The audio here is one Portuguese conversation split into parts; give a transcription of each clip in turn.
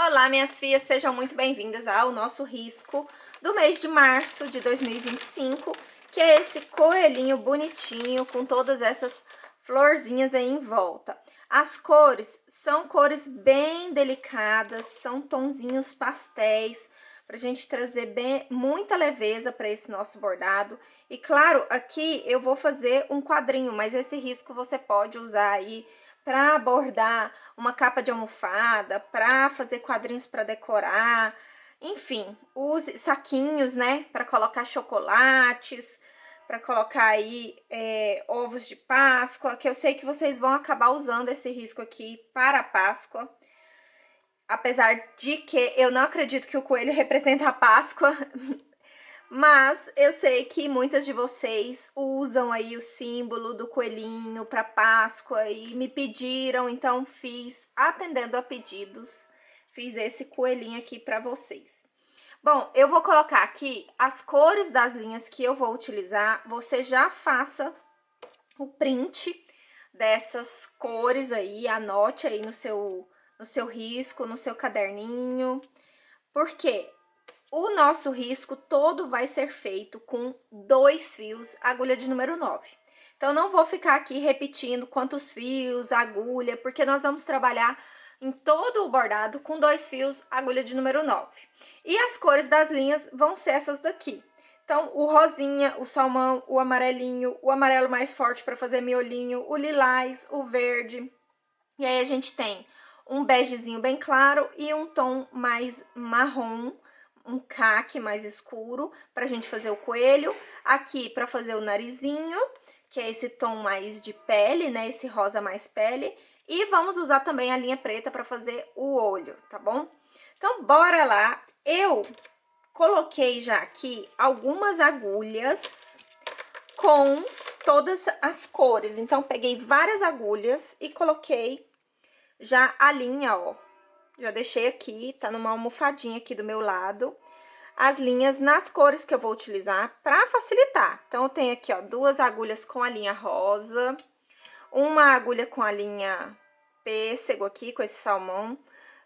Olá, minhas filhas, sejam muito bem-vindas ao nosso risco do mês de março de 2025, que é esse coelhinho bonitinho com todas essas florzinhas aí em volta. As cores são cores bem delicadas, são tonzinhos pastéis, pra gente trazer muita leveza para esse nosso bordado. E claro, aqui eu vou fazer um quadrinho, mas esse risco você pode usar aí para bordar uma capa de almofada, para fazer quadrinhos para decorar, enfim, use saquinhos, né, para colocar chocolates, para colocar aí ovos de Páscoa, que eu sei que vocês vão acabar usando esse risco aqui para a Páscoa. Apesar de que eu não acredito que o coelho representa a Páscoa, mas eu sei que muitas de vocês usam aí o símbolo do coelhinho para Páscoa e me pediram, então fiz, atendendo a pedidos, fiz esse coelhinho aqui para vocês. Bom, eu vou colocar aqui as cores das linhas que eu vou utilizar, você já faça o print dessas cores aí, anote aí no seu risco, no seu caderninho, porque o nosso risco todo vai ser feito com 2 fios, agulha de número 9. Então, não vou ficar aqui repetindo quantos fios, agulha, porque nós vamos trabalhar em todo o bordado com 2 fios, agulha de número 9. E as cores das linhas vão ser essas daqui. Então, o rosinha, o salmão, o amarelinho, o amarelo mais forte para fazer miolinho, o lilás, o verde. E aí, a gente tem um begezinho bem claro e um tom mais marrom, um caque mais escuro pra gente fazer o coelho. Aqui pra fazer o narizinho, que é esse tom mais de pele, né? Esse rosa mais pele. E vamos usar também a linha preta pra fazer o olho, tá bom? Então, bora lá. Eu coloquei já aqui algumas agulhas com todas as cores. Então, peguei várias agulhas e coloquei já a linha, ó. Já deixei aqui, tá numa almofadinha aqui do meu lado, as linhas nas cores que eu vou utilizar para facilitar. Então, eu tenho aqui, ó, 2 agulhas com a linha rosa, uma agulha com a linha pêssego aqui, com esse salmão.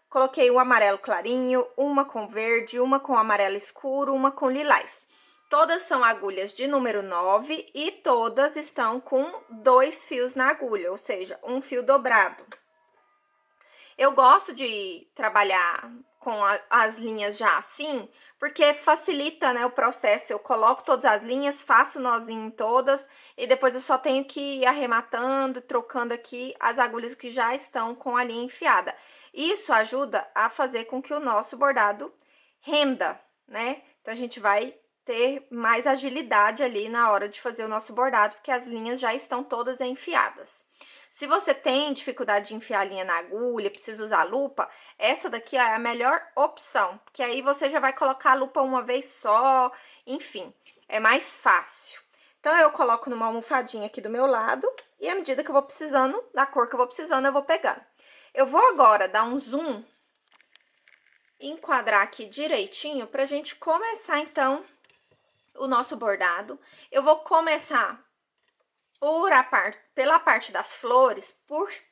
Coloquei o amarelo clarinho, uma com verde, uma com amarelo escuro, uma com lilás. Todas são agulhas de número 9 e todas estão com 2 fios na agulha, ou seja, um fio dobrado. Eu gosto de trabalhar com as linhas já assim, porque facilita, né, o processo. Eu coloco todas as linhas, faço nozinho em todas e depois eu só tenho que ir arrematando, trocando aqui as agulhas que já estão com a linha enfiada. Isso ajuda a fazer com que o nosso bordado renda, né? Então, a gente vai ter mais agilidade ali na hora de fazer o nosso bordado, porque as linhas já estão todas enfiadas. Se você tem dificuldade de enfiar a linha na agulha, precisa usar lupa, essa daqui é a melhor opção, porque aí você já vai colocar a lupa uma vez só, enfim, é mais fácil. Então, eu coloco numa almofadinha aqui do meu lado e à medida que eu vou precisando, da cor que eu vou precisando, eu vou pegando. Eu vou agora dar um zoom, enquadrar aqui direitinho pra gente começar, então, o nosso bordado. Eu vou começar pela parte das flores,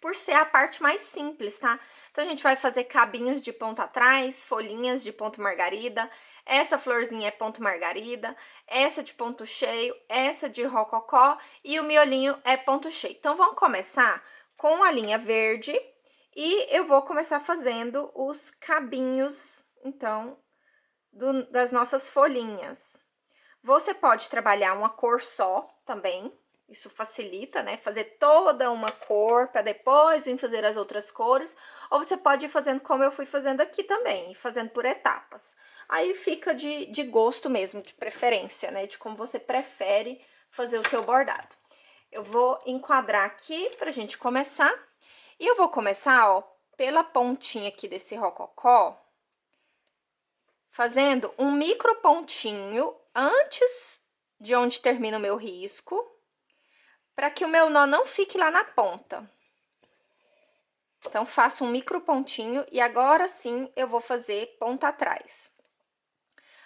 por ser a parte mais simples, tá? Então, a gente vai fazer cabinhos de ponta atrás, folhinhas de ponto margarida. Essa florzinha é ponto margarida, essa de ponto cheio, essa de rococó e o miolinho é ponto cheio. Então, vamos começar com a linha verde e eu vou começar fazendo os cabinhos, então, das nossas folhinhas. Você pode trabalhar uma cor só também. Isso facilita, né? Fazer toda uma cor para depois vir fazer as outras cores. Ou você pode ir fazendo como eu fui fazendo aqui também, fazendo por etapas. Aí fica de gosto mesmo, de preferência, né? De como você prefere fazer o seu bordado. Eu vou enquadrar aqui pra gente começar. E eu vou começar, ó, pela pontinha aqui desse rococó, fazendo um micro pontinho antes de onde termina o meu risco, para que o meu nó não fique lá na ponta. Então, faço um micro pontinho e agora sim eu vou fazer ponta atrás.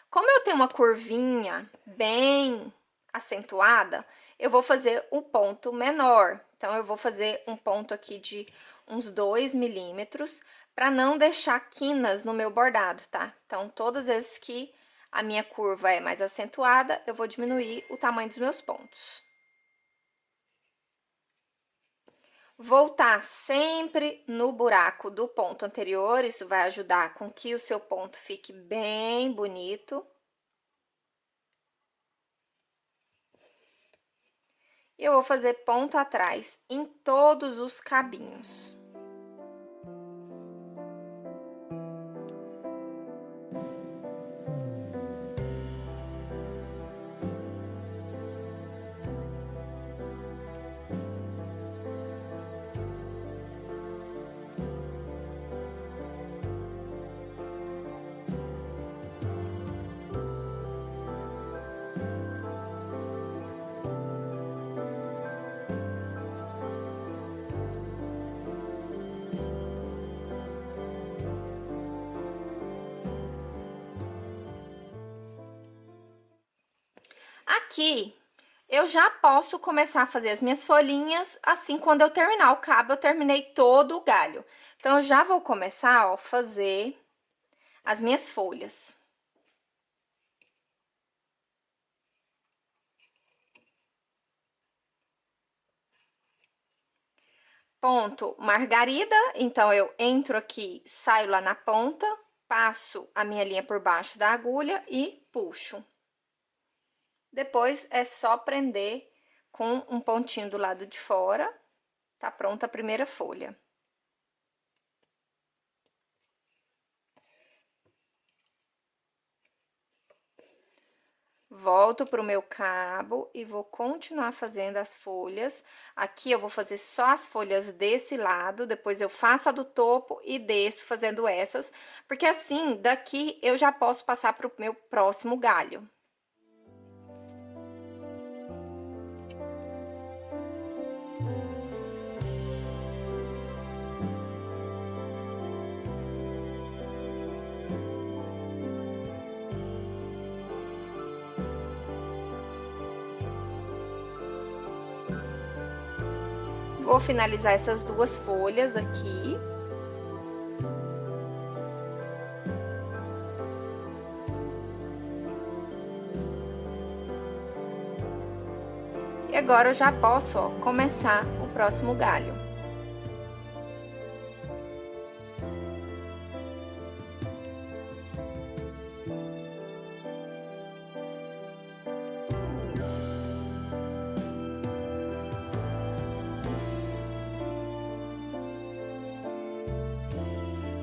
Como eu tenho uma curvinha bem acentuada, eu vou fazer um ponto menor. Então, eu vou fazer um ponto aqui de uns 2 milímetros para não deixar quinas no meu bordado, tá? Então, todas as vezes que a minha curva é mais acentuada, eu vou diminuir o tamanho dos meus pontos. Voltar sempre no buraco do ponto anterior, isso vai ajudar com que o seu ponto fique bem bonito. Eu vou fazer ponto atrás em todos os cabinhos. Aqui, eu já posso começar a fazer as minhas folhinhas, assim, quando eu terminar o cabo, eu terminei todo o galho. Então, eu já vou começar, ó, fazer as minhas folhas. Ponto margarida, então, eu entro aqui, saio lá na ponta, passo a minha linha por baixo da agulha e puxo. Depois, é só prender com um pontinho do lado de fora, tá pronta a primeira folha. Volto pro meu cabo e vou continuar fazendo as folhas. Aqui eu vou fazer só as folhas desse lado, depois eu faço a do topo e desço fazendo essas, porque assim, daqui eu já posso passar pro meu próximo galho. Vou finalizar essas duas folhas aqui. E agora eu já posso, ó, começar o próximo galho.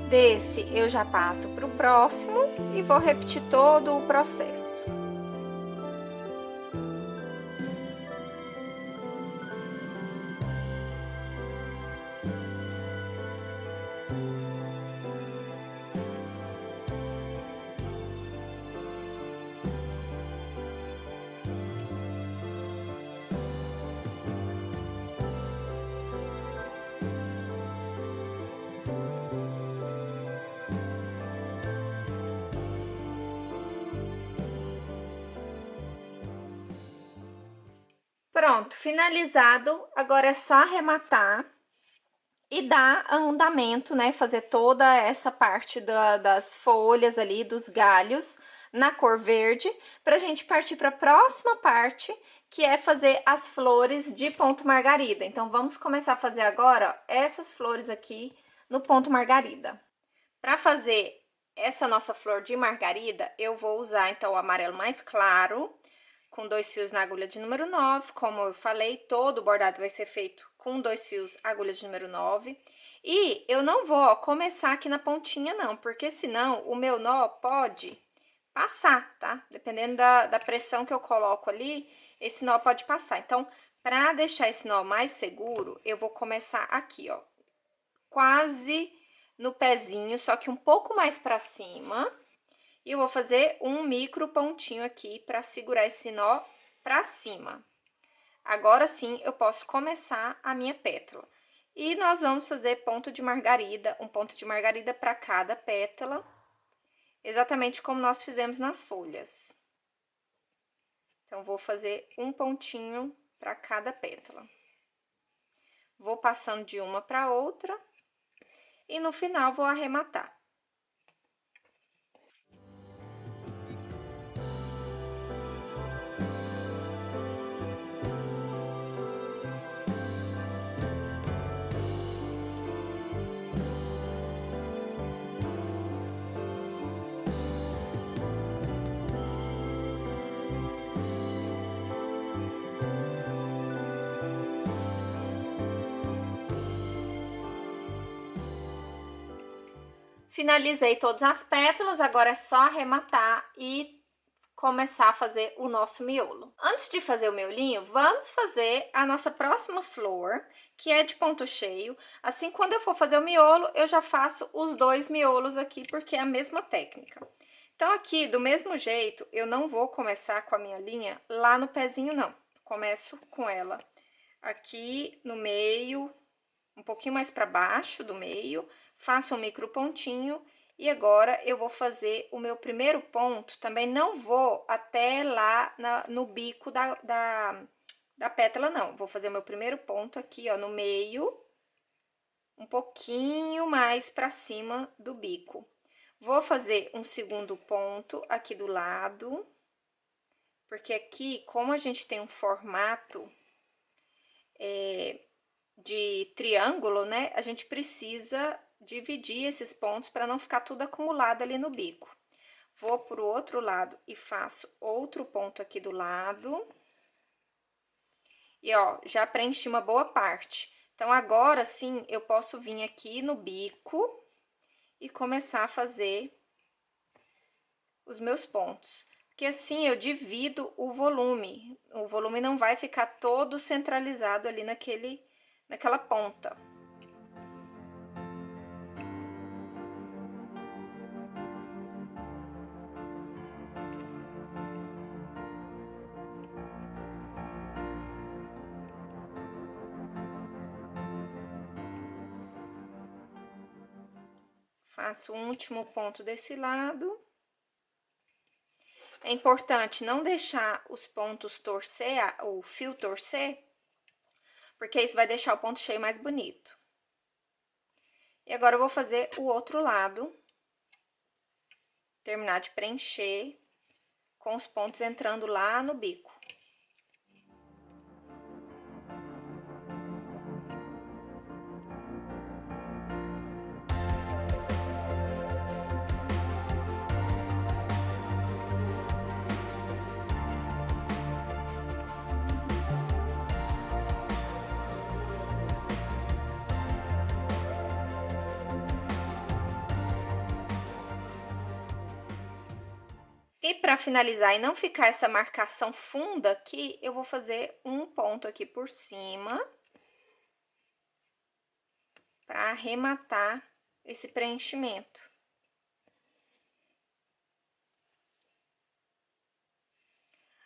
Desse, eu já passo pro próximo e vou repetir todo o processo. Pronto, finalizado. Agora é só arrematar e dar andamento, né? Fazer toda essa parte das folhas ali, dos galhos, na cor verde, pra gente partir pra próxima parte, que é fazer as flores de ponto margarida. Então, vamos começar a fazer agora, ó, essas flores aqui no ponto margarida. Pra fazer essa nossa flor de margarida, eu vou usar, então, o amarelo mais claro, com 2 fios na agulha de número 9, como eu falei, todo o bordado vai ser feito com 2 fios agulha de número 9. E eu não vou, ó, começar aqui na pontinha não, porque senão o meu nó pode passar, tá? Dependendo da pressão que eu coloco ali, esse nó pode passar. Então, pra deixar esse nó mais seguro, eu vou começar aqui, ó, quase no pezinho, só que um pouco mais pra cima. E eu vou fazer um micro pontinho aqui para segurar esse nó para cima. Agora sim, eu posso começar a minha pétala. E nós vamos fazer ponto de margarida, um ponto de margarida para cada pétala, exatamente como nós fizemos nas folhas. Então, vou fazer um pontinho para cada pétala. Vou passando de uma para outra. e no final vou arrematar. Finalizei todas as pétalas, agora é só arrematar e começar a fazer o nosso miolo. Antes de fazer o miolinho, vamos fazer a nossa próxima flor, que é de ponto cheio. Assim, quando eu for fazer o miolo, eu já faço os dois miolos aqui, porque é a mesma técnica. Então, aqui, do mesmo jeito, eu não vou começar com a minha linha lá no pezinho, não. Começo com ela aqui no meio, um pouquinho mais para baixo do meio, faço um micro pontinho e agora eu vou fazer o meu primeiro ponto. Também não vou até lá no bico da pétala, não. Vou fazer o meu primeiro ponto aqui, ó, no meio, um pouquinho mais para cima do bico. Vou fazer um segundo ponto aqui do lado, porque aqui, como a gente tem um formato de triângulo, né? A gente precisa dividir esses pontos para não ficar tudo acumulado ali no bico. Vou pro outro lado e faço outro ponto aqui do lado. E, ó, já preenchi uma boa parte. Então, agora sim, eu posso vir aqui no bico e começar a fazer os meus pontos. Porque assim eu divido o volume. O volume não vai ficar todo centralizado ali naquela ponta. Faço um último ponto desse lado. É importante não deixar os pontos torcer, o fio torcer, porque isso vai deixar o ponto cheio mais bonito. E agora eu vou fazer o outro lado, terminar de preencher com os pontos entrando lá no bico. E para finalizar e não ficar essa marcação funda aqui, eu vou fazer um ponto aqui por cima para arrematar esse preenchimento.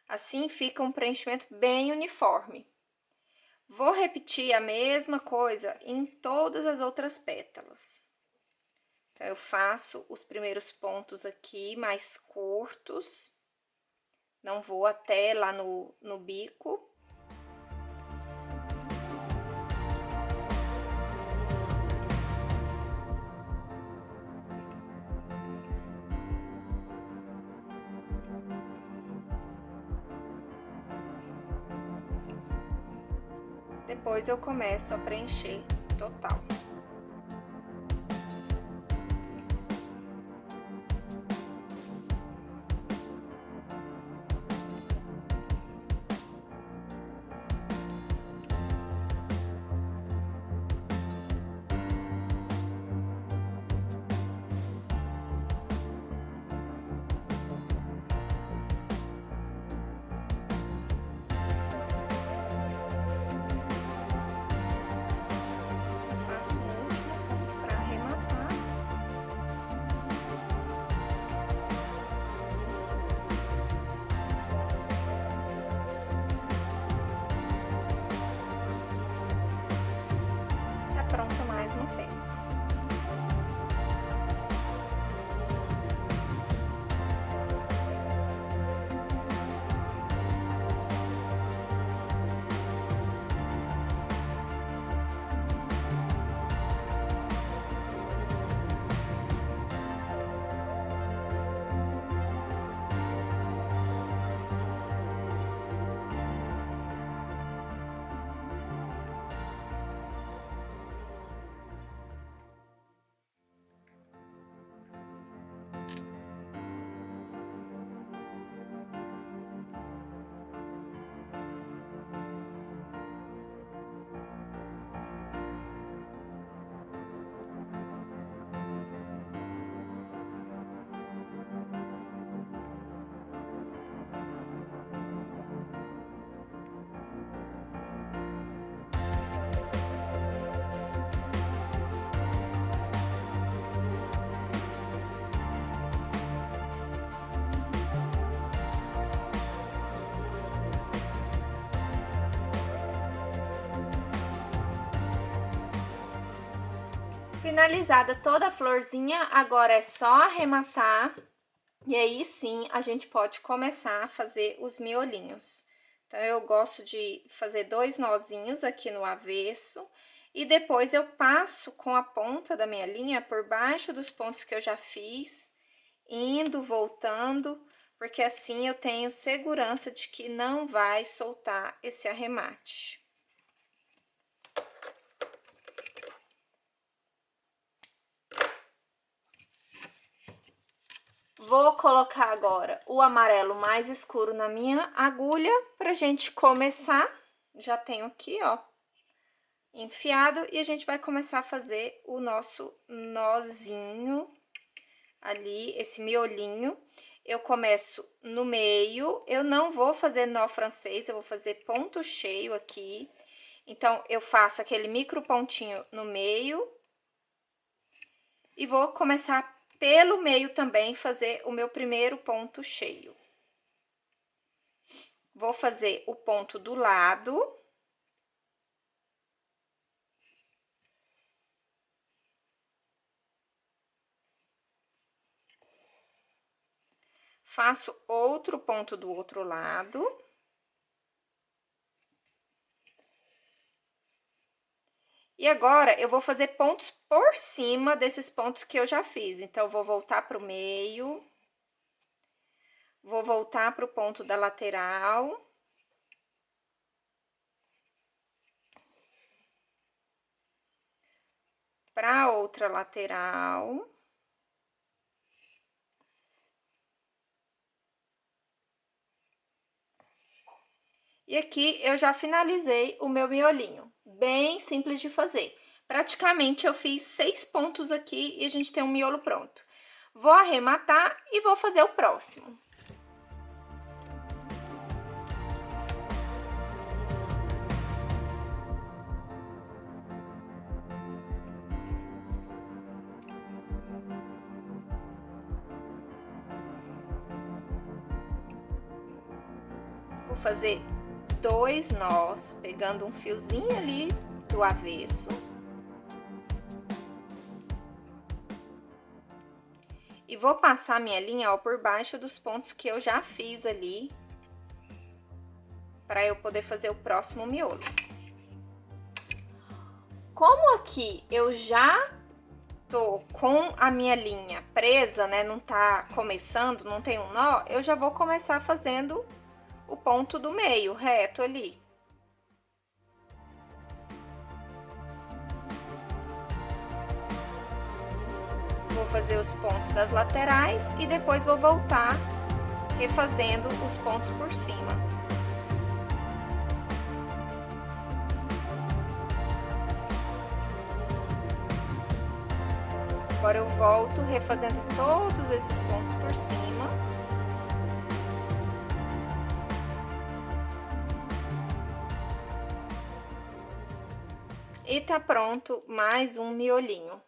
Assim fica um preenchimento bem uniforme. Vou repetir a mesma coisa em todas as outras pétalas. Então, eu faço os primeiros pontos aqui mais curtos, não vou até lá no bico. Depois eu começo a preencher total. Faço Finalizada toda a florzinha, agora é só arrematar. E aí sim, a gente pode começar a fazer os miolinhos. Então, eu gosto de fazer 2 nozinhos aqui no avesso. E depois eu passo com a ponta da minha linha por baixo dos pontos que eu já fiz, indo, voltando, porque assim eu tenho segurança de que não vai soltar esse arremate. Vou colocar agora o amarelo mais escuro na minha agulha pra gente começar. Já tenho aqui, ó, enfiado, e a gente vai começar a fazer o nosso nozinho ali, esse miolinho. Eu começo no meio, eu não vou fazer nó francês, eu vou fazer ponto cheio aqui. Então, eu faço aquele micro pontinho no meio e vou começar pelo meio também fazer o meu primeiro ponto cheio. Vou fazer o ponto do lado. Faço outro ponto do outro lado. E agora, eu vou fazer pontos por cima desses pontos que eu já fiz. Então, eu vou voltar pro meio. Vou voltar pro ponto da lateral. Pra outra lateral. E aqui eu já finalizei o meu miolinho, bem simples de fazer. Praticamente eu fiz 6 pontos aqui e a gente tem um miolo pronto. Vou arrematar e vou fazer o próximo. Vou fazer 2 nós, pegando um fiozinho ali do avesso. E vou passar minha linha, ó, por baixo dos pontos que eu já fiz ali, para eu poder fazer o próximo miolo. Como aqui eu já tô com a minha linha presa, né, não tá começando, não tem um nó, eu já vou começar fazendo o ponto do meio, reto ali. Vou fazer os pontos das laterais e depois vou voltar refazendo os pontos por cima. Agora eu volto refazendo todos esses pontos por cima. E tá pronto mais um miolinho.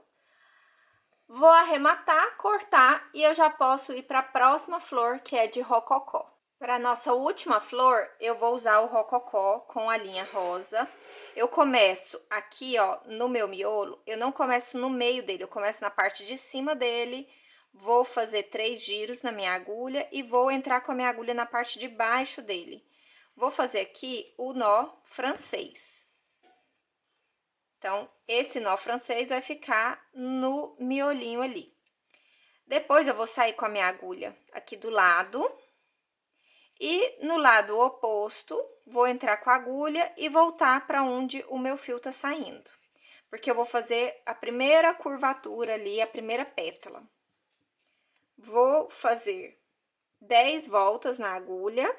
Vou arrematar, cortar e eu já posso ir para a próxima flor, que é de rococó. Para nossa última flor, eu vou usar o rococó com a linha rosa. Eu começo aqui, ó, no meu miolo, eu não começo no meio dele, eu começo na parte de cima dele, vou fazer 3 giros na minha agulha e vou entrar com a minha agulha na parte de baixo dele. Vou fazer aqui o nó francês. Então, esse nó francês vai ficar no miolinho ali. Depois, eu vou sair com a minha agulha aqui do lado. E no lado oposto, vou entrar com a agulha e voltar para onde o meu fio tá saindo. Porque eu vou fazer a primeira curvatura ali, a primeira pétala. Vou fazer 10 voltas na agulha.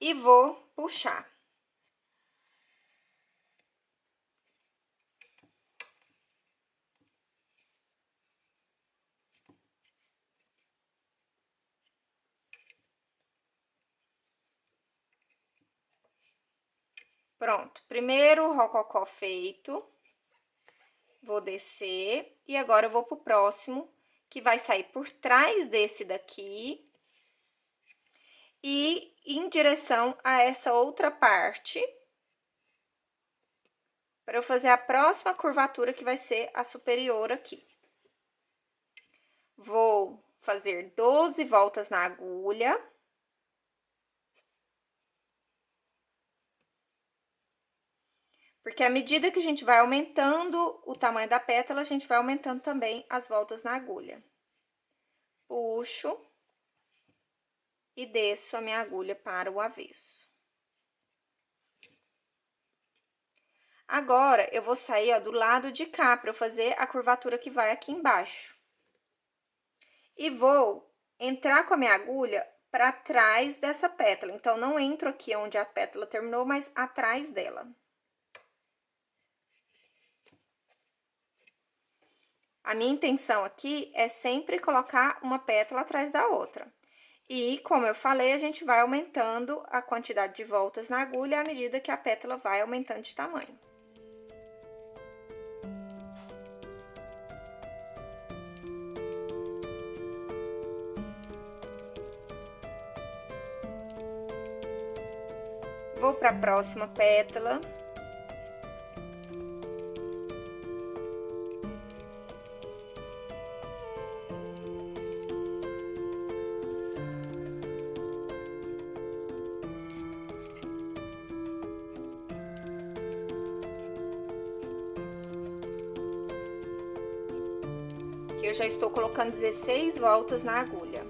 E vou puxar. Pronto, primeiro rococó feito. Vou descer e agora eu vou pro próximo, que vai sair por trás desse daqui e em direção a essa outra parte. para eu fazer a próxima curvatura, que vai ser a superior aqui. Vou fazer 12 voltas na agulha. Porque à medida que a gente vai aumentando o tamanho da pétala, a gente vai aumentando também as voltas na agulha. Puxo e desço a minha agulha para o avesso. Agora, eu vou sair, ó, do lado de cá, para eu fazer a curvatura que vai aqui embaixo. E vou entrar com a minha agulha para trás dessa pétala. Então, não entro aqui onde a pétala terminou, mas atrás dela. A minha intenção aqui é sempre colocar uma pétala atrás da outra. E, como eu falei, a gente vai aumentando a quantidade de voltas na agulha à medida que a pétala vai aumentando de tamanho. Vou para a próxima pétala. Aqui eu já estou colocando 16 voltas na agulha.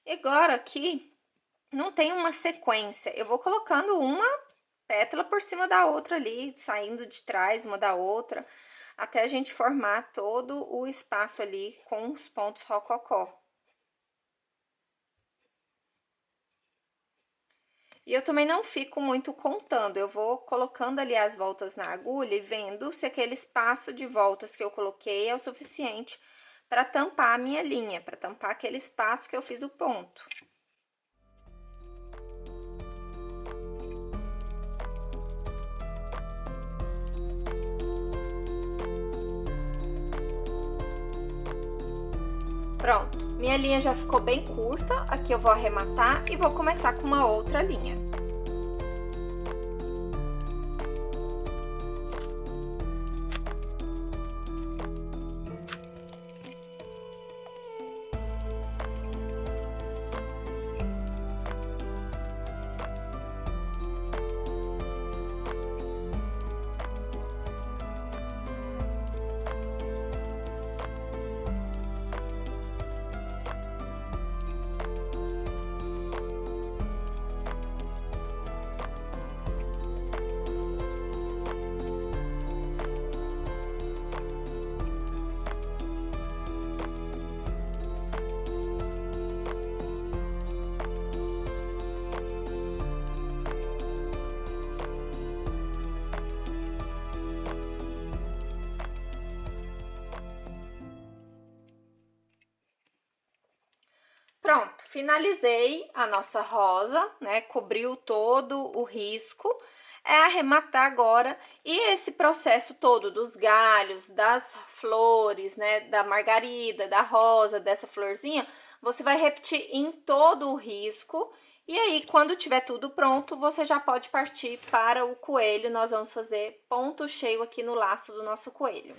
E agora aqui não tem uma sequência, eu vou colocando uma pétala por cima da outra ali, saindo de trás uma da outra, até a gente formar todo o espaço ali com os pontos rococó. E eu também não fico muito contando, eu vou colocando ali as voltas na agulha e vendo se aquele espaço de voltas que eu coloquei é o suficiente para tampar a minha linha, para tampar aquele espaço que eu fiz o ponto. Pronto, minha linha já ficou bem curta, aqui eu vou arrematar e vou começar com uma outra linha. Pronto, finalizei a nossa rosa, né? Cobriu todo o risco. É arrematar agora e esse processo todo dos galhos, das flores, né? Da margarida, da rosa, dessa florzinha, você vai repetir em todo o risco. E aí, quando tiver tudo pronto, você já pode partir para o coelho. Nós vamos fazer ponto cheio aqui no laço do nosso coelho.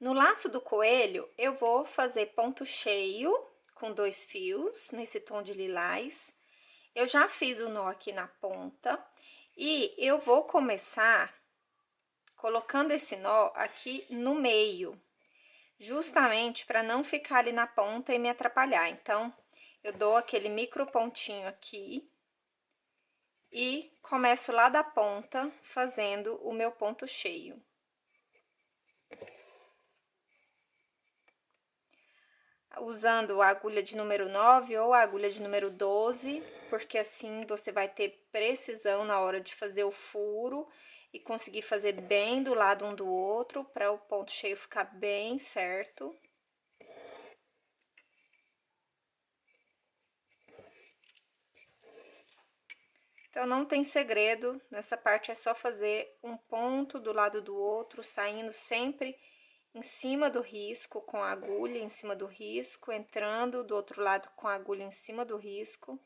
No laço do coelho, eu vou fazer ponto cheio com 2 fios, nesse tom de lilás. Eu já fiz o nó aqui na ponta e eu vou começar colocando esse nó aqui no meio, justamente para não ficar ali na ponta e me atrapalhar. Então, eu dou aquele micro pontinho aqui e começo lá da ponta fazendo o meu ponto cheio. Usando a agulha de número 9 ou a agulha de número 12, porque assim você vai ter precisão na hora de fazer o furo e conseguir fazer bem do lado um do outro, para o ponto cheio ficar bem certo. Então, não tem segredo, nessa parte é só fazer um ponto do lado do outro, saindo sempre em cima do risco, com a agulha em cima do risco, entrando do outro lado com a agulha em cima do risco.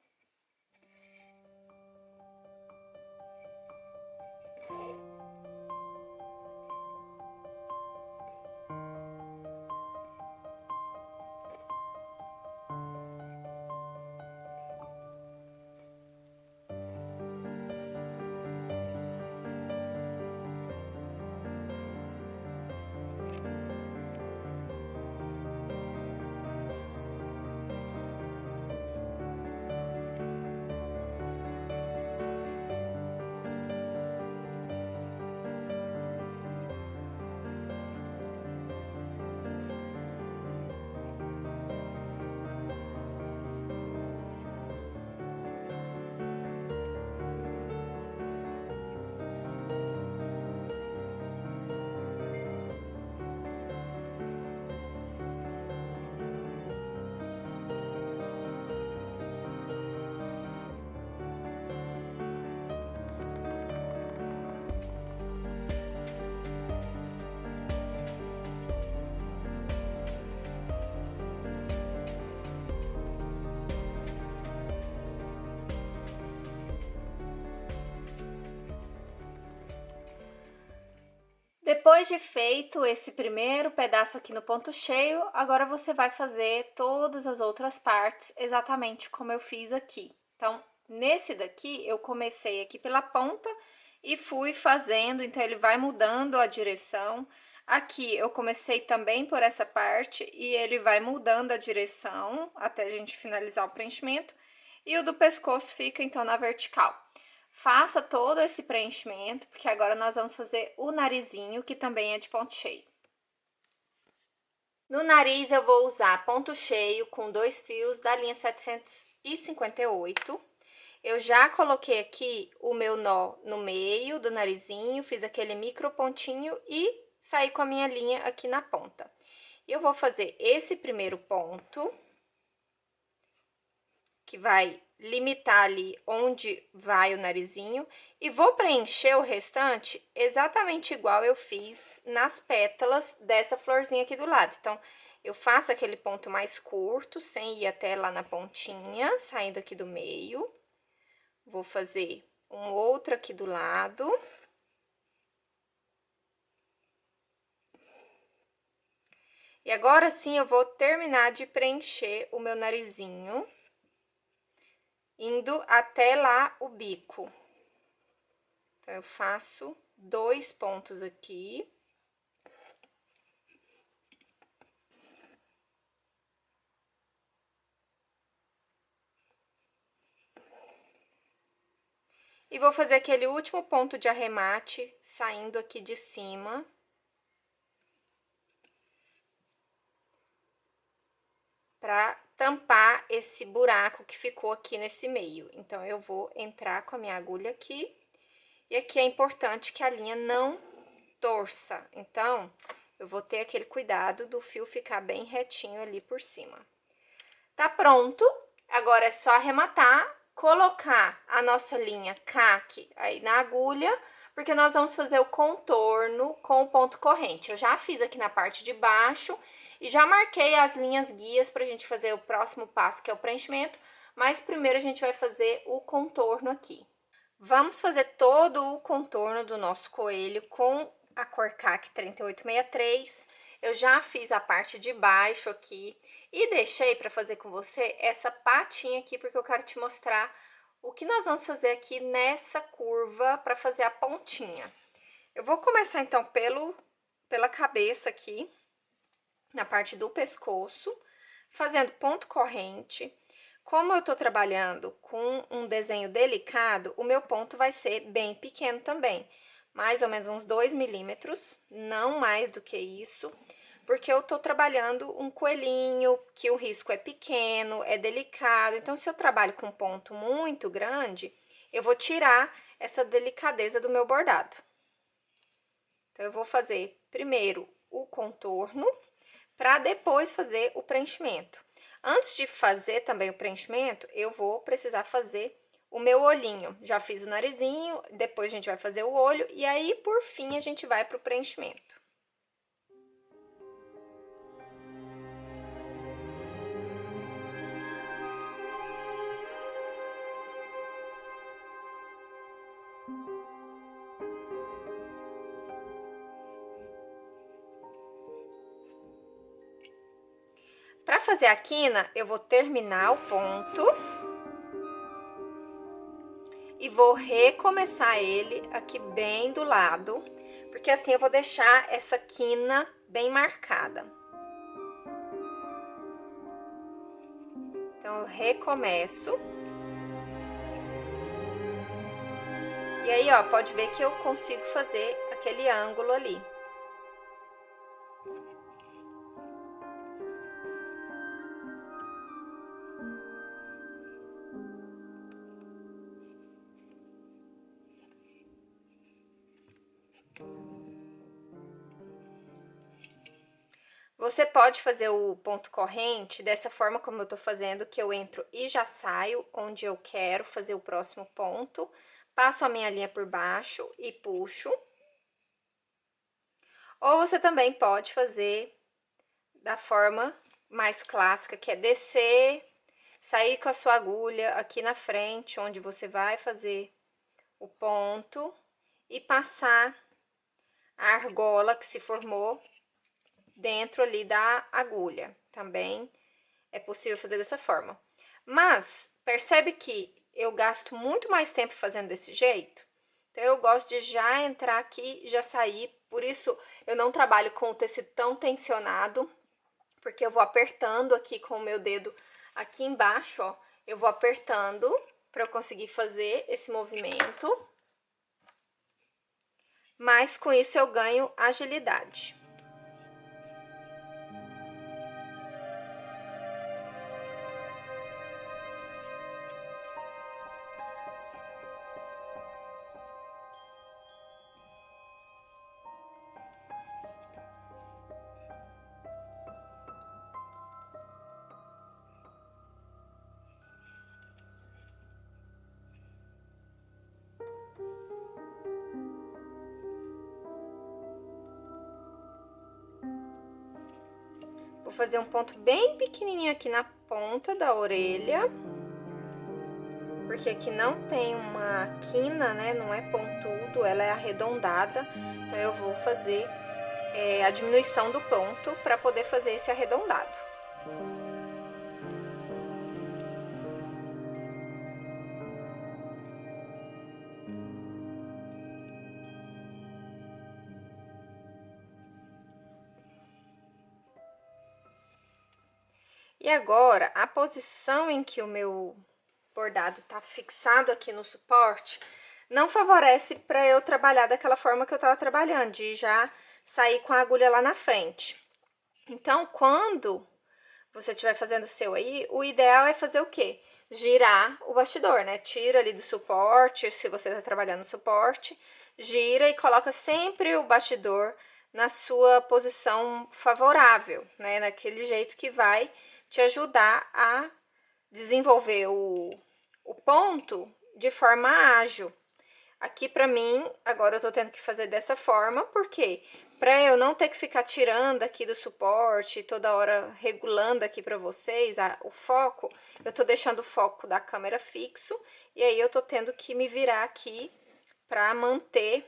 Depois de feito esse primeiro pedaço aqui no ponto cheio, agora você vai fazer todas as outras partes exatamente como eu fiz aqui. Então, nesse daqui, eu comecei aqui pela ponta e fui fazendo, então ele vai mudando a direção. Aqui eu comecei também por essa parte e ele vai mudando a direção até a gente finalizar o preenchimento. E o do pescoço fica, então, na vertical. Faça todo esse preenchimento, porque agora nós vamos fazer o narizinho, que também é de ponto cheio. No nariz eu vou usar ponto cheio com 2 fios da linha 758. Eu já coloquei aqui o meu nó no meio do narizinho, fiz aquele micro pontinho e saí com a minha linha aqui na ponta. Eu vou fazer esse primeiro ponto, que vai limitar ali onde vai o narizinho, e vou preencher o restante exatamente igual eu fiz nas pétalas dessa florzinha aqui do lado. Então, eu faço aquele ponto mais curto, sem ir até lá na pontinha, saindo aqui do meio. Vou fazer um outro aqui do lado. E agora sim, eu vou terminar de preencher o meu narizinho, indo até lá o bico. Então, eu faço 2 pontos aqui. E vou fazer aquele último ponto de arremate, saindo aqui de cima. Pra tampar esse buraco que ficou aqui nesse meio. Então, eu vou entrar com a minha agulha aqui. E aqui é importante que a linha não torça. Então, eu vou ter aquele cuidado do fio ficar bem retinho ali por cima. Tá pronto. Agora é só arrematar, colocar a nossa linha caque aí na agulha, porque nós vamos fazer o contorno com o ponto corrente. Eu já fiz aqui na parte de baixo e já marquei as linhas guias pra gente fazer o próximo passo, que é o preenchimento, mas primeiro a gente vai fazer o contorno aqui. Vamos fazer todo o contorno do nosso coelho com a cor CAC 3863. Eu já fiz a parte de baixo aqui e deixei para fazer com você essa patinha aqui, porque eu quero te mostrar o que nós vamos fazer aqui nessa curva para fazer a pontinha. Eu vou começar então pela cabeça aqui, na parte do pescoço, fazendo ponto corrente. Como eu tô trabalhando com um desenho delicado, o meu ponto vai ser bem pequeno também. Mais ou menos uns 2 milímetros, não mais do que isso, porque eu tô trabalhando um coelhinho, que o risco é pequeno, é delicado. Então, se eu trabalho com um ponto muito grande, eu vou tirar essa delicadeza do meu bordado. Então, eu vou fazer primeiro o contorno, para depois fazer o preenchimento. Antes de fazer também o preenchimento, eu vou precisar fazer o meu olhinho. Já fiz o narizinho, depois a gente vai fazer o olho e aí, por fim, a gente vai pro preenchimento. Para fazer a quina, eu vou terminar o ponto e vou recomeçar ele aqui bem do lado, porque assim eu vou deixar essa quina bem marcada. Então, eu recomeço. E aí, ó, pode ver que eu consigo fazer aquele ângulo ali. Você pode fazer o ponto corrente dessa forma como eu tô fazendo, que eu entro e já saio onde eu quero fazer o próximo ponto. Passo a minha linha por baixo e puxo. Ou você também pode fazer da forma mais clássica, que é descer, sair com a sua agulha aqui na frente, onde você vai fazer o ponto, e passar a argola que se formou dentro ali da agulha. Também é possível fazer dessa forma. Mas, percebe que eu gasto muito mais tempo fazendo desse jeito? Então, eu gosto de já entrar aqui e já sair. Por isso, eu não trabalho com o tecido tão tensionado, porque eu vou apertando aqui com o meu dedo aqui embaixo, ó. Eu vou apertando para eu conseguir fazer esse movimento. Mas, com isso, eu ganho agilidade. Vou fazer um ponto bem pequenininho aqui na ponta da orelha. Porque aqui não tem uma quina, né? Não é pontudo, ela é arredondada. Então, eu vou fazer a diminuição do ponto para poder fazer esse arredondado. E agora, a posição em que o meu bordado tá fixado aqui no suporte, não favorece para eu trabalhar daquela forma que eu tava trabalhando, de já sair com a agulha lá na frente. Então, quando você estiver fazendo o seu aí, o ideal é fazer o quê? Girar o bastidor, né? Tira ali do suporte, se você tá trabalhando no suporte, gira e coloca sempre o bastidor na sua posição favorável, né? Daquele jeito que vai te ajudar a desenvolver o ponto de forma ágil. Aqui pra mim, agora eu tô tendo que fazer dessa forma, porque pra eu não ter que ficar tirando aqui do suporte, toda hora regulando aqui pra vocês o foco, eu tô deixando o foco da câmera fixo, e aí eu tô tendo que me virar aqui pra manter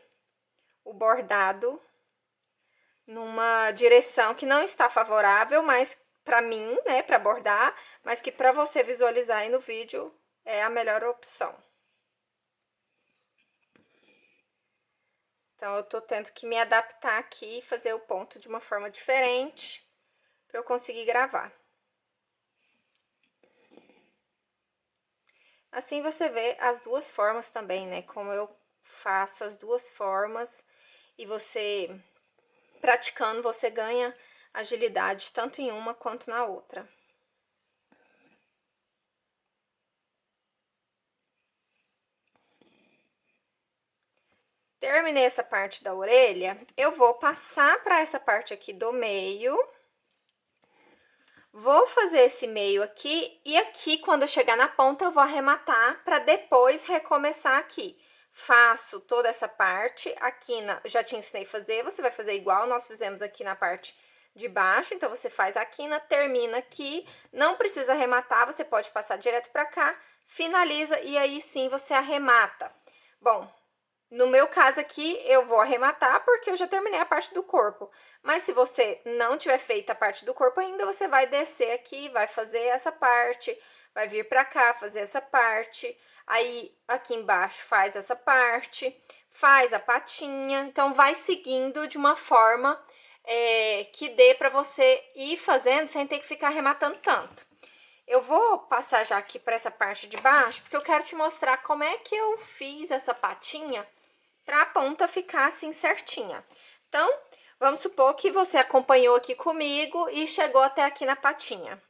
o bordado numa direção que não está favorável, mas pra mim, né, pra bordar, mas que pra você visualizar aí no vídeo é a melhor opção. Então, eu tô tendo que me adaptar aqui e fazer o ponto de uma forma diferente para eu conseguir gravar. Assim você vê as duas formas também, né? Como eu faço as duas formas e você praticando, você ganha agilidade tanto em uma quanto na outra. Terminei essa parte da orelha, eu vou passar para essa parte aqui do meio. Vou fazer esse meio aqui e aqui, quando eu chegar na ponta, eu vou arrematar para depois recomeçar aqui. Faço toda essa parte aqui, já te ensinei a fazer, você vai fazer igual nós fizemos aqui na parte de baixo. Então, você faz a quina, termina aqui, não precisa arrematar, você pode passar direto para cá, finaliza e aí sim você arremata. Bom, no meu caso aqui, eu vou arrematar porque eu já terminei a parte do corpo. Mas se você não tiver feito a parte do corpo ainda, você vai descer aqui, vai fazer essa parte, vai vir pra cá, fazer essa parte. Aí, aqui embaixo, faz essa parte, faz a patinha. Então, vai seguindo de uma forma que dê pra você ir fazendo sem ter que ficar arrematando tanto. Eu vou passar já aqui para essa parte de baixo, porque eu quero te mostrar como é que eu fiz essa patinha para a ponta ficar assim certinha. Então, vamos supor que você acompanhou aqui comigo e chegou até aqui na patinha.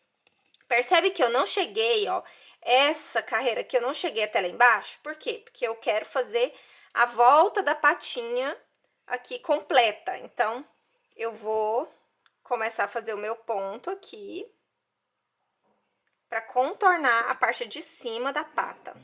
Percebe que eu não cheguei, ó, essa carreira aqui eu não cheguei até lá embaixo? Por quê? Porque eu quero fazer a volta da patinha aqui completa. Então, eu vou começar a fazer o meu ponto aqui para contornar a parte de cima da pata.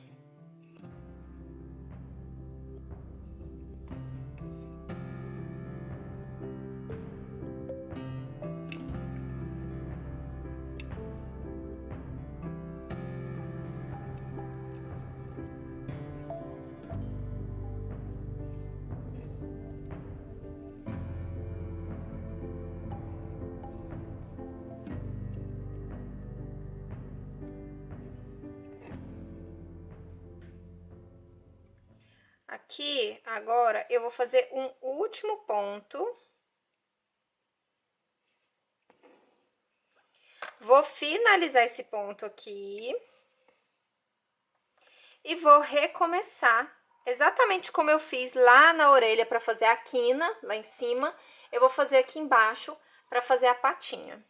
Aqui, agora, eu vou fazer um último ponto. Vou finalizar esse ponto aqui. E vou recomeçar, exatamente como eu fiz lá na orelha para fazer a quina, lá em cima, eu vou fazer aqui embaixo para fazer a patinha.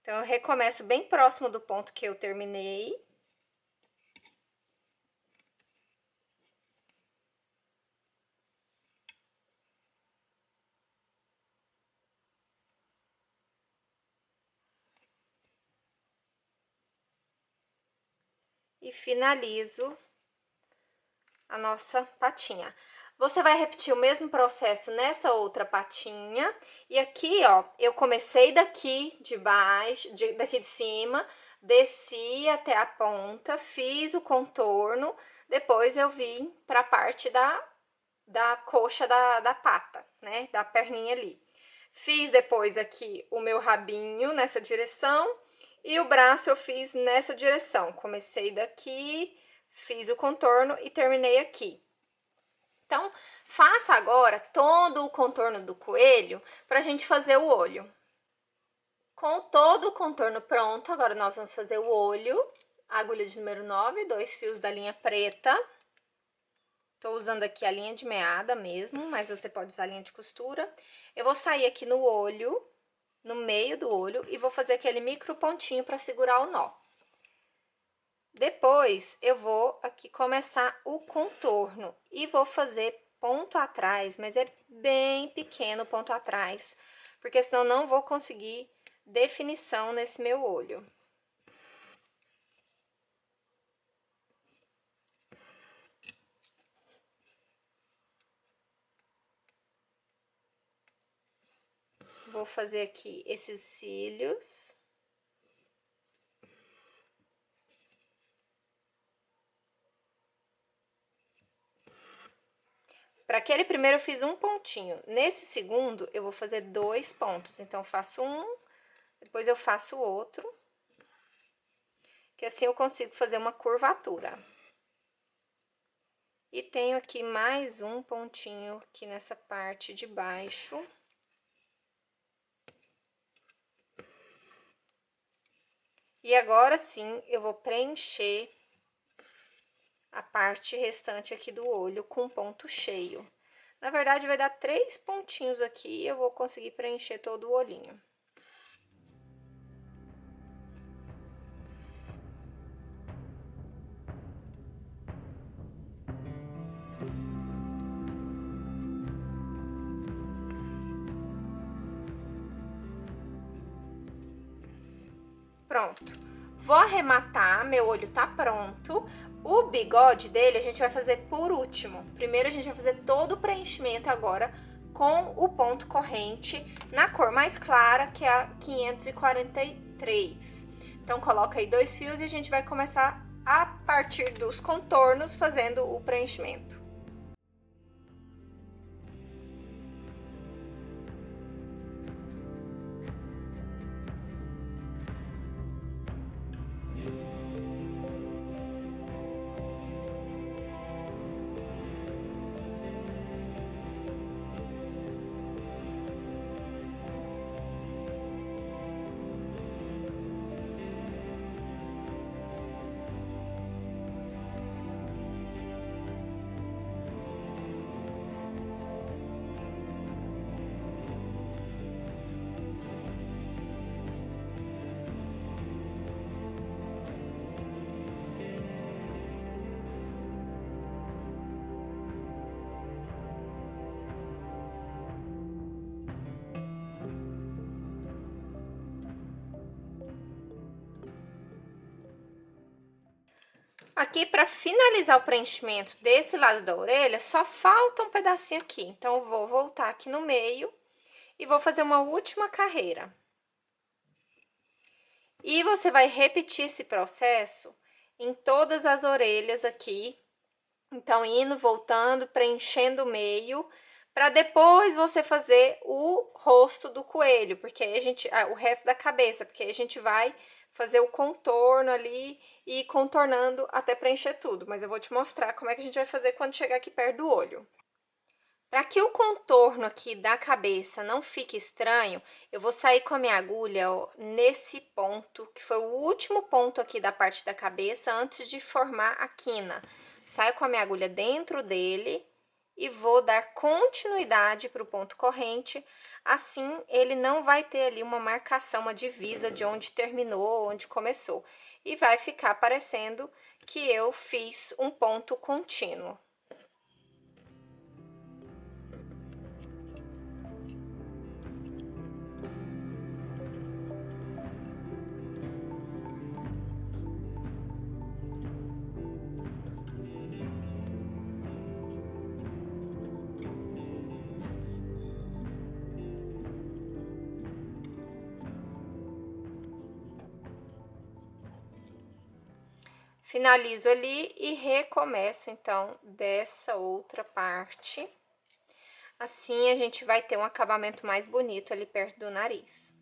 Então, eu recomeço bem próximo do ponto que eu terminei. E finalizo a nossa patinha. Você vai repetir o mesmo processo nessa outra patinha. E aqui, ó, eu comecei daqui de baixo, daqui de cima, desci até a ponta, fiz o contorno, depois eu vim pra parte da coxa da pata, né, da perninha ali. Fiz depois aqui o meu rabinho nessa direção e o braço eu fiz nessa direção. Comecei daqui, fiz o contorno e terminei aqui. Então, faça agora todo o contorno do coelho pra gente fazer o olho. Com todo o contorno pronto, agora nós vamos fazer o olho. Agulha de número 9, 2 fios da linha preta. Tô usando aqui a linha de meada mesmo, mas você pode usar a linha de costura. Eu vou sair aqui no olho, no meio do olho, e vou fazer aquele micro pontinho para segurar o nó. Depois, eu vou aqui começar o contorno e vou fazer ponto atrás, mas é bem pequeno o ponto atrás, porque senão não vou conseguir definição nesse meu olho. Vou fazer aqui esses cílios. Para aquele primeiro eu fiz um pontinho. Nesse segundo, eu vou fazer 2 pontos. Então, eu faço um, depois eu faço o outro. Que assim eu consigo fazer uma curvatura. E tenho aqui mais um pontinho aqui nessa parte de baixo. E agora sim, eu vou preencher a parte restante aqui do olho com ponto cheio. Na verdade, vai dar 3 pontinhos aqui e eu vou conseguir preencher todo o olhinho. Pronto. Vou arrematar, meu olho tá pronto. O bigode dele a gente vai fazer por último. Primeiro a gente vai fazer todo o preenchimento agora com o ponto corrente na cor mais clara, que é a 543. Então, coloca aí 2 fios e a gente vai começar a partir dos contornos fazendo o preenchimento. Aqui, para finalizar o preenchimento desse lado da orelha, só falta um pedacinho aqui. Então, eu vou voltar aqui no meio e vou fazer uma última carreira. E você vai repetir esse processo em todas as orelhas aqui. Então, indo, voltando, preenchendo o meio, para depois você fazer o rosto do coelho, porque aí a gente, o resto da cabeça, porque aí a gente vai fazer o contorno ali e ir contornando até preencher tudo. Mas eu vou te mostrar como é que a gente vai fazer quando chegar aqui perto do olho. Para que o contorno aqui da cabeça não fique estranho, eu vou sair com a minha agulha, ó, nesse ponto, que foi o último ponto aqui da parte da cabeça, antes de formar a quina. Saio com a minha agulha dentro dele e vou dar continuidade para o ponto corrente, assim ele não vai ter ali uma marcação, uma divisa de onde terminou, onde começou. E vai ficar parecendo que eu fiz um ponto contínuo. Finalizo ali e recomeço, então, dessa outra parte. Assim, a gente vai ter um acabamento mais bonito ali perto do nariz.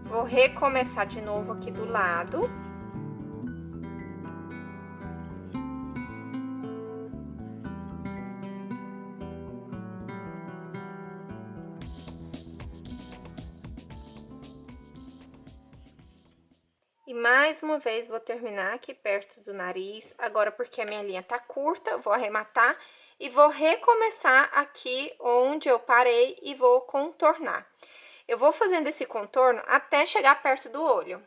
Vou recomeçar de novo aqui do lado. E mais uma vez, vou terminar aqui perto do nariz. Agora, porque a minha linha tá curta, vou arrematar e vou recomeçar aqui onde eu parei e vou contornar. Eu vou fazendo esse contorno até chegar perto do olho.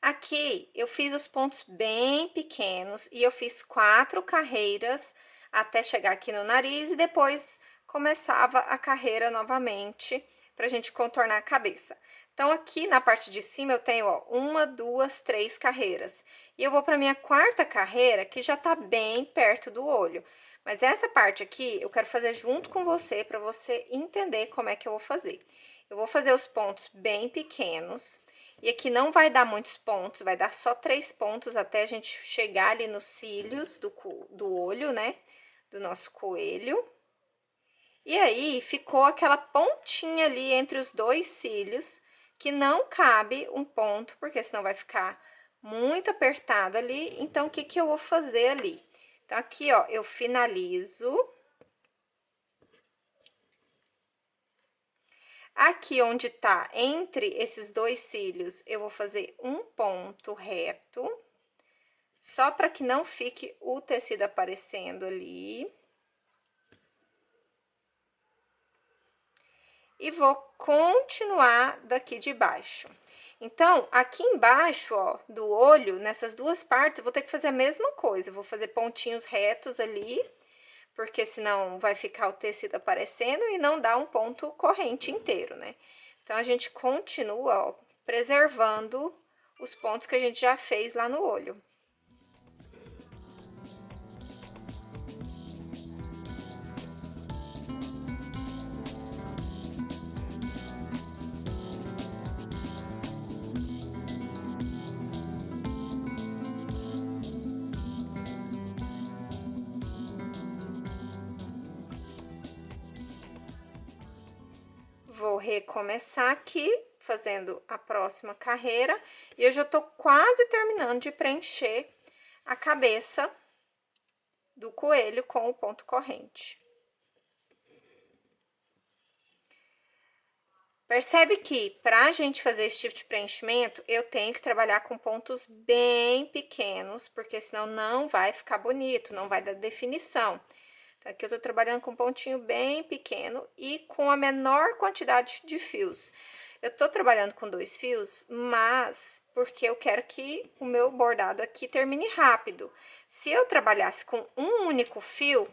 Aqui, eu fiz os pontos bem pequenos e eu fiz 4 carreiras até chegar aqui no nariz e depois começava a carreira novamente pra gente contornar a cabeça. Então, aqui na parte de cima eu tenho, ó, 1, 2, 3 carreiras. E eu vou pra minha 4ª carreira, que já tá bem perto do olho. Mas essa parte aqui eu quero fazer junto com você, pra você entender como é que eu vou fazer. Eu vou fazer os pontos bem pequenos. E aqui não vai dar muitos pontos, vai dar só 3 pontos até a gente chegar ali nos cílios do olho, né? Do nosso coelho. E aí, ficou aquela pontinha ali entre os 2 cílios, que não cabe um ponto, porque senão vai ficar muito apertado ali. Então, o que que eu vou fazer ali? Então, aqui, ó, eu finalizo. Aqui onde tá entre esses 2 cílios, eu vou fazer um ponto reto, só para que não fique o tecido aparecendo ali. e vou continuar daqui de baixo. Então, aqui embaixo, ó, do olho, nessas duas partes, eu vou ter que fazer a mesma coisa. Eu vou fazer pontinhos retos ali, porque senão vai ficar o tecido aparecendo e não dá um ponto corrente inteiro, né? Então, a gente continua, ó, preservando os pontos que a gente já fez lá no olho. Vou recomeçar aqui, fazendo a próxima carreira, e eu já tô quase terminando de preencher a cabeça do coelho com o ponto corrente. Percebe que, pra gente fazer esse tipo de preenchimento, eu tenho que trabalhar com pontos bem pequenos, porque senão não vai ficar bonito, não vai dar definição. Então, aqui eu tô trabalhando com um pontinho bem pequeno e com a menor quantidade de fios. Eu tô trabalhando com 2 fios, mas porque eu quero que o meu bordado aqui termine rápido. Se eu trabalhasse com um único fio,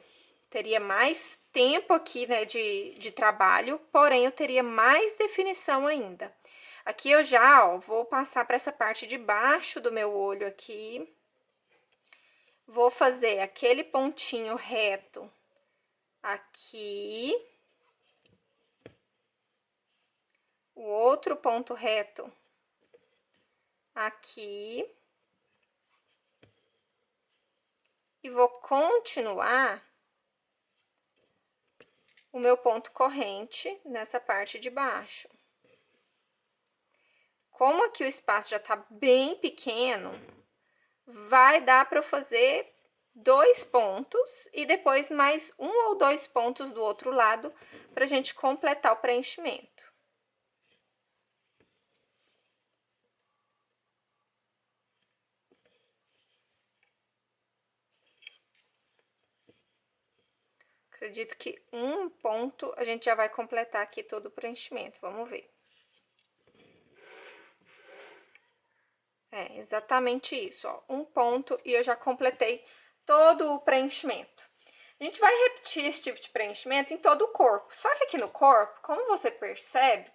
teria mais tempo aqui, né, de trabalho, porém eu teria mais definição ainda. Aqui eu já, ó, vou passar para essa parte de baixo do meu olho aqui. Vou fazer aquele pontinho reto aqui, o outro ponto reto aqui, e vou continuar o meu ponto corrente nessa parte de baixo. Como aqui o espaço já tá bem pequeno, vai dar para eu fazer 2 pontos e depois mais 1 ou 2 pontos do outro lado pra gente completar o preenchimento. Acredito que um ponto a gente já vai completar aqui todo o preenchimento, vamos ver. É, exatamente isso, ó, um ponto e eu já completei todo o preenchimento. A gente vai repetir esse tipo de preenchimento em todo o corpo, só que aqui no corpo, como você percebe,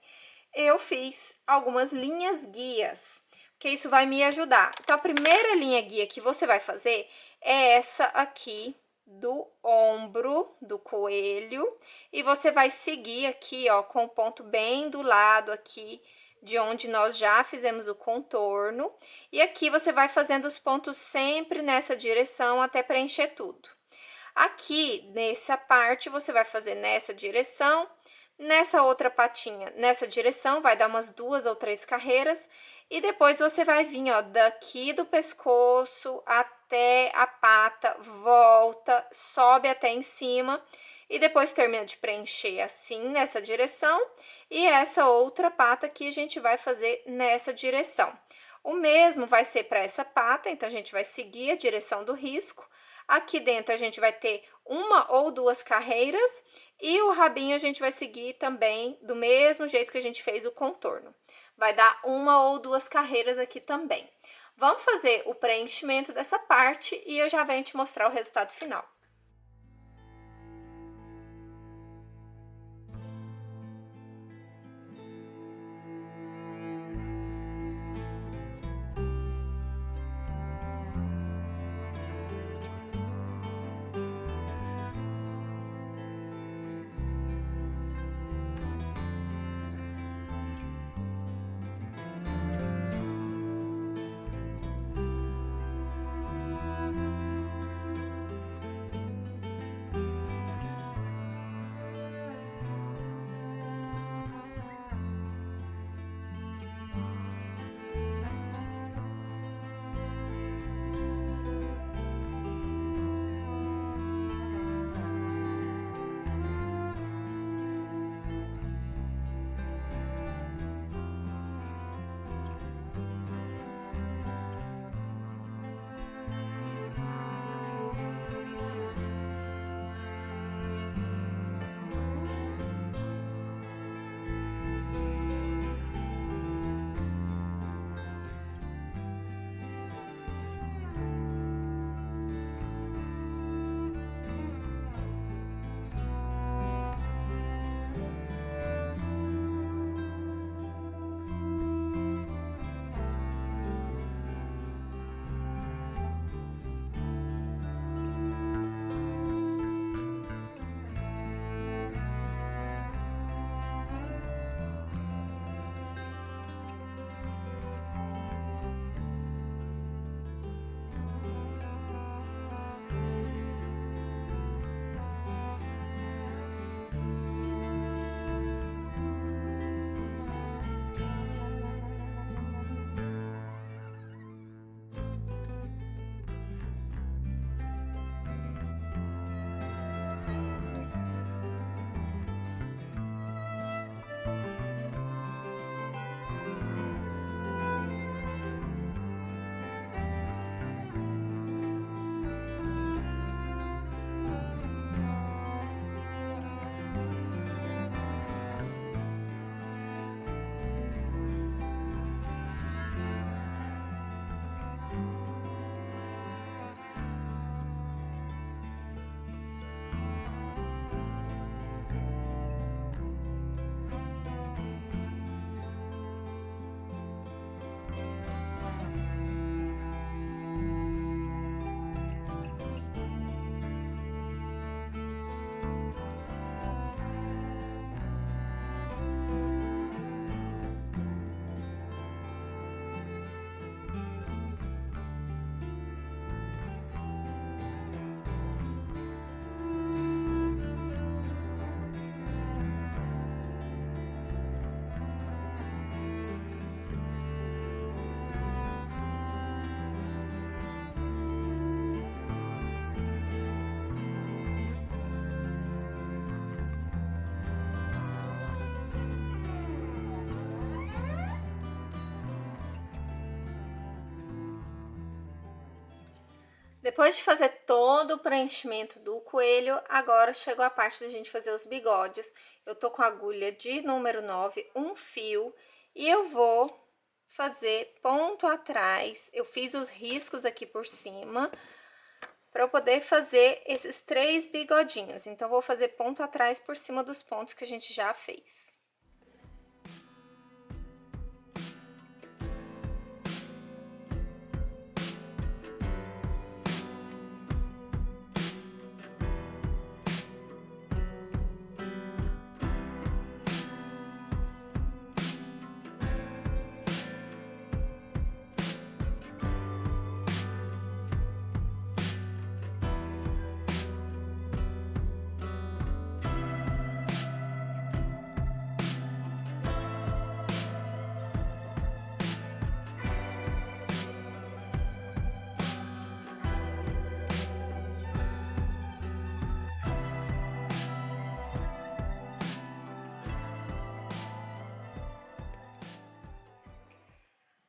eu fiz algumas linhas guias, porque isso vai me ajudar. Então, a primeira linha guia que você vai fazer é essa aqui do ombro do coelho, e você vai seguir aqui, ó, com o ponto bem do lado aqui, de onde nós já fizemos o contorno, e aqui você vai fazendo os pontos sempre nessa direção até preencher tudo. Aqui, nessa parte, você vai fazer nessa direção, nessa outra patinha, nessa direção, vai dar umas 2 ou 3 carreiras, e depois você vai vir, ó, daqui do pescoço até a pata, volta, sobe até em cima, e depois termina de preencher assim, nessa direção, e essa outra pata aqui a gente vai fazer nessa direção. O mesmo vai ser para essa pata, então a gente vai seguir a direção do risco. Aqui dentro a gente vai ter 1 ou 2 carreiras e o rabinho a gente vai seguir também do mesmo jeito que a gente fez o contorno. Vai dar 1 ou 2 carreiras aqui também. Vamos fazer o preenchimento dessa parte e eu já venho te mostrar o resultado final. Depois de fazer todo o preenchimento do coelho, agora chegou a parte da gente fazer os bigodes. Eu tô com a agulha de número 9, um fio, e eu vou fazer ponto atrás. Eu fiz os riscos aqui por cima, para eu poder fazer esses 3 bigodinhos. Então, vou fazer ponto atrás por cima dos pontos que a gente já fez.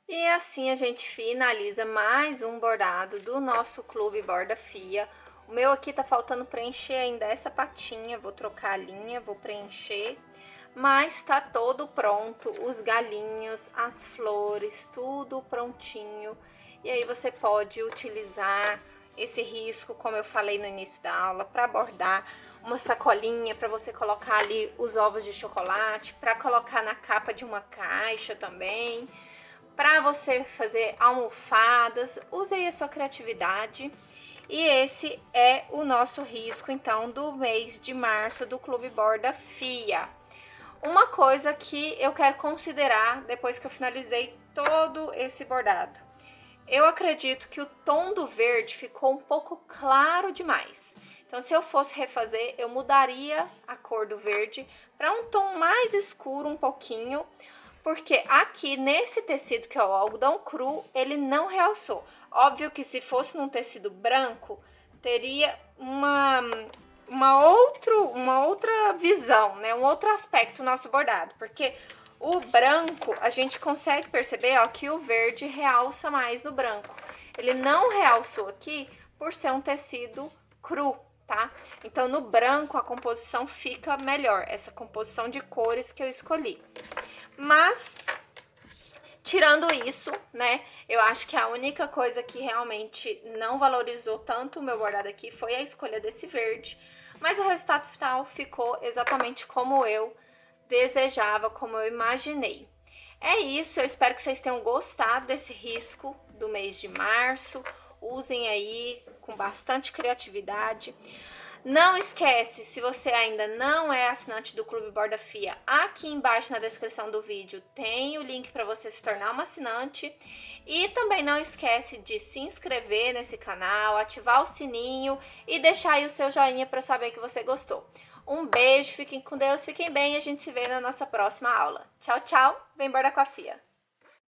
E assim a gente finaliza mais um bordado do nosso Clube Borda Fia. O meu aqui tá faltando preencher ainda essa patinha, vou trocar a linha, vou preencher. Mas tá todo pronto, os galinhos, as flores, tudo prontinho. E aí você pode utilizar esse risco, como eu falei no início da aula, para bordar uma sacolinha, para você colocar ali os ovos de chocolate, para colocar na capa de uma caixa também, para você fazer almofadas. Use aí a sua criatividade. E esse é o nosso risco, então, do mês de março do Clube Borda Fia. Uma coisa que eu quero considerar depois que eu finalizei todo esse bordado. Eu acredito que o tom do verde ficou um pouco claro demais. Então, se eu fosse refazer, eu mudaria a cor do verde para um tom mais escuro um pouquinho, porque aqui nesse tecido, que é o algodão cru, ele não realçou. Óbvio que se fosse num tecido branco, teria uma outra visão, né? Um outro aspecto do nosso bordado, porque o branco, a gente consegue perceber, ó, que o verde realça mais no branco. Ele não realçou aqui por ser um tecido cru, tá? Então, no branco, a composição fica melhor, essa composição de cores que eu escolhi. Mas, tirando isso, né, eu acho que a única coisa que realmente não valorizou tanto o meu bordado aqui foi a escolha desse verde. Mas o resultado final ficou exatamente como eu desejava, como eu imaginei. É isso, eu espero que vocês tenham gostado desse risco do mês de março. Usem aí com bastante criatividade. Não esquece, se você ainda não é assinante do Clube Borda Fia, aqui embaixo na descrição do vídeo tem o link para você se tornar uma assinante. E também não esquece de se inscrever nesse canal, ativar o sininho e deixar aí o seu joinha para saber que você gostou. Um beijo, fiquem com Deus, fiquem bem e a gente se vê na nossa próxima aula. Tchau, tchau, vem bordar com a Fia!